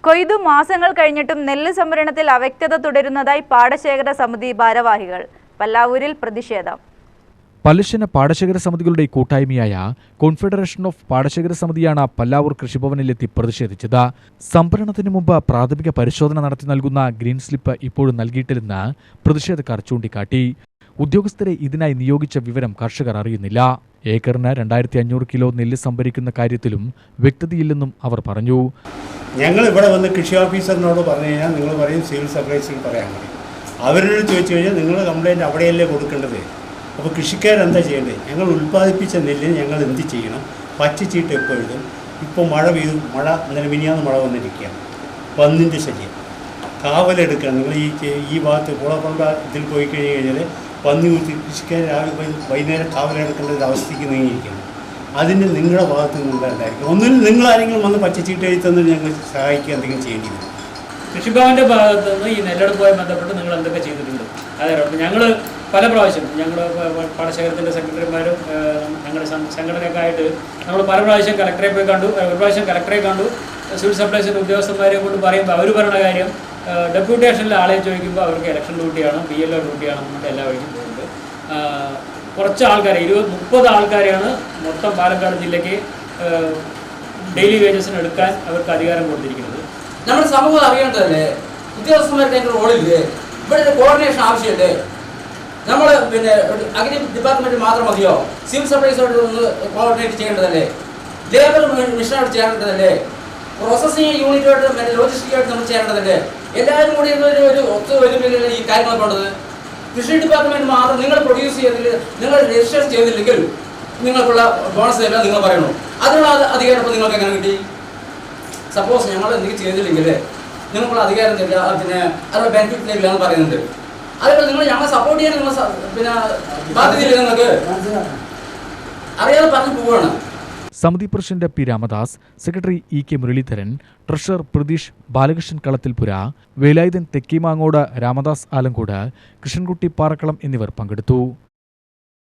കൊയ്തു മാസങ്ങൾ കഴിഞ്ഞിട്ടും നെല്ല് സംഭരണത്തിൽ അവ്യക്തത തുടരുന്നതായി പാടശേഖര സമിതി ഭാരവാഹികൾ. പല്ലാവൂരിൽ പ്രതിഷേധം. പലശന പാടശേഖര സമിതികളുടെ കൂട്ടായ്മയായ കോൺഫെഡറേഷൻ ഓഫ് പാടശേഖര സമിതിയാണ് പല്ലാവൂർ കൃഷിഭവനിലെത്തി പ്രതിഷേധിച്ചത്. സംഭരണത്തിന് മുമ്പ് പ്രാഥമിക പരിശോധന നടത്തി നൽകുന്ന ഗ്രീൻ സ്ലിപ്പ് ഇപ്പോഴും നൽകിയിട്ടില്ലെന്ന് പ്രതിഷേധക്കാർ ചൂണ്ടിക്കാട്ടി. ഉദ്യോഗസ്ഥരെ ഇതിനായി നിയോഗിച്ച വിവരം കർഷകർ അറിയുന്നില്ല. ഏക്കറിന് 2500 കിലോ നെല്ല് സംഭരിക്കുന്ന കാര്യത്തിലും വ്യക്തതയില്ലെന്നും അവർ പറഞ്ഞു. ഞങ്ങൾ ഇവിടെ വന്ന് കൃഷി ഓഫീസറിനോട് പറഞ്ഞു കഴിഞ്ഞാൽ നിങ്ങൾ പറയും സിവിൽ സപ്ലൈസിൽ പറയാൻ മതി. അവരോട് ചോദിച്ചു കഴിഞ്ഞാൽ നിങ്ങൾ കംപ്ലയിൻറ്റ് അവിടെയല്ലേ കൊടുക്കേണ്ടത്. അപ്പോൾ കൃഷിക്കാരെന്താ ചെയ്യേണ്ടത്? ഞങ്ങൾ ഉൽപ്പാദിപ്പിച്ച നെല്ലിന് ഞങ്ങൾ എന്ത് ചെയ്യണം? പച്ചച്ചീട്ട് എപ്പോൾ എഴുതും? ഇപ്പോൾ മഴ പെയ്തു, ഇന്നലെ മിനിയാന്ന് മഴ വന്നിരിക്കുകയാണ്. പന്നിൻ്റെ ശല്യം കാവലെടുക്കണം. നിങ്ങൾ ഈ ഭാഗത്ത് കുളപ്പണ്ട ഇതിൽ പോയി കഴിഞ്ഞാൽ പന്നി കുത്തി കൃഷിക്കാർ രാവിലെ വൈകുന്നേരം കാവലെടുക്കേണ്ട ഒരു അവസ്ഥയ്ക്ക് നീങ്ങിയിരിക്കണം. അതിന് നിങ്ങളുടെ ഭാഗത്ത് നിന്നുണ്ടായിരിക്കും. ഒന്നിനും നിങ്ങളാരെങ്കിലും വന്ന് പച്ചച്ചീട്ട് എഴുതി ഞങ്ങൾ സഹായിക്കുക, എന്തെങ്കിലും ചെയ്യേണ്ടി വരും. കൃഷിഭവൻ്റെ ഭാഗത്ത് നിന്ന് ഈ നെല്ലെടുപ്പുമായി ബന്ധപ്പെട്ട് നിങ്ങൾ എന്തൊക്കെ ചെയ്തിട്ടുണ്ട്? അതായത് ഞങ്ങൾ പല പ്രാവശ്യം ഞങ്ങൾ പാടശേഖരത്തിൻ്റെ സെക്രട്ടറിമാരും ഞങ്ങളുടെ സംഘടനയൊക്കെ ആയിട്ട് നമ്മൾ പല പ്രാവശ്യം കലക്ടറെ പോയി കണ്ടു. ഒരു പ്രാവശ്യം കലക്ടറെ കണ്ടു. സിവിൽ സപ്ലൈസിൻ്റെ ഉദ്യോഗസ്ഥന്മാരെയും കൊണ്ട് പറയുമ്പോൾ അവർ പറയുന്ന കാര്യം ഡെപ്യൂട്ടേഷനിൽ ആളെ ചോദിക്കുമ്പോൾ അവർക്ക് ഇലക്ഷൻ ഡ്യൂട്ടിയാണ്, BLO ഡ്യൂട്ടിയാണെന്നുണ്ട് എല്ലാ വഴിക്കും പോകുന്നുണ്ട്. കുറച്ച് ആൾക്കാരെ 20-30 ആൾക്കാരെയാണ് മൊത്തം പാലക്കാട് ജില്ലയ്ക്ക് ഡെയിലി വേജസിന് എടുക്കാൻ അവർക്ക് അധികാരം കൊടുത്തിരിക്കുന്നത്. നമ്മുടെ സമൂഹം അറിയേണ്ടതല്ലേ? ഉദ്യോഗസ്ഥന്മാർക്ക് അതിൻ്റെ റോളില്ലേ? ഇവിടെ ഒരു കോർഡിനേഷൻ ആവശ്യമില്ലേ? നമ്മൾ അഗ്രി ഡിപ്പാർട്ട്മെൻറ്റ് മാത്രം മതിയോ? സിവിൽ സപ്ലൈസോട് ഒന്ന് കോർഡിനേറ്റ് ചെയ്യേണ്ടതല്ലേ? ലേബർ മിഷനോട് ചേരേണ്ടതല്ലേ? പ്രോസസ്സിംഗ് യൂണിറ്റുമായിട്ട് ലോജിസ്റ്റിക്കായിട്ട് നമ്മൾ ചേരേണ്ടതല്ലേ? എല്ലാവരും കൂടി ഒരു ഒത്തുവരുന്നില്ല ഈ കാര്യങ്ങൾ കൊണ്ടത്. കൃഷി ഡിപ്പാർട്ട്മെന്റ് മാത്രം നിങ്ങൾ പ്രൊഡ്യൂസ് ചെയ്തില്ല, നിങ്ങൾ രജിസ്റ്റർ ചെയ്തില്ലെങ്കിൽ നിങ്ങൾക്കുള്ള ബോണസ് എല്ലാം നിങ്ങൾ പറയണോ? അതിനുള്ള അധികാരം ഇപ്പോൾ നിങ്ങൾക്ക് എങ്ങനെ കിട്ടി? സപ്പോസ് ഞങ്ങൾ എന്തെങ്കിലും ചെയ്തില്ലെങ്കിൽ നിങ്ങൾക്കുള്ള അധികാരം തരില്ല, അതിനുള്ള ബെനിഫിറ്റ് തരില്ല എന്ന് പറയുന്നുണ്ട്. അതേപോലെ നിങ്ങൾ ഞങ്ങളെ സപ്പോർട്ട് ചെയ്യാൻ നിങ്ങൾ ബാധ്യതയില്ല. നിങ്ങൾക്ക് അറിയാതെ പറഞ്ഞു പോവുകയാണ്. സമിതി president P Ramadas, secretary EK Muraleedharan, treasurer Pratheesh Balakrishnan Kalathilpura, Velayudhan Thekkimangod, Ramadas Alankode, Krishnankutty Parakkalam എന്നിവർ പങ്കെടുത്തു.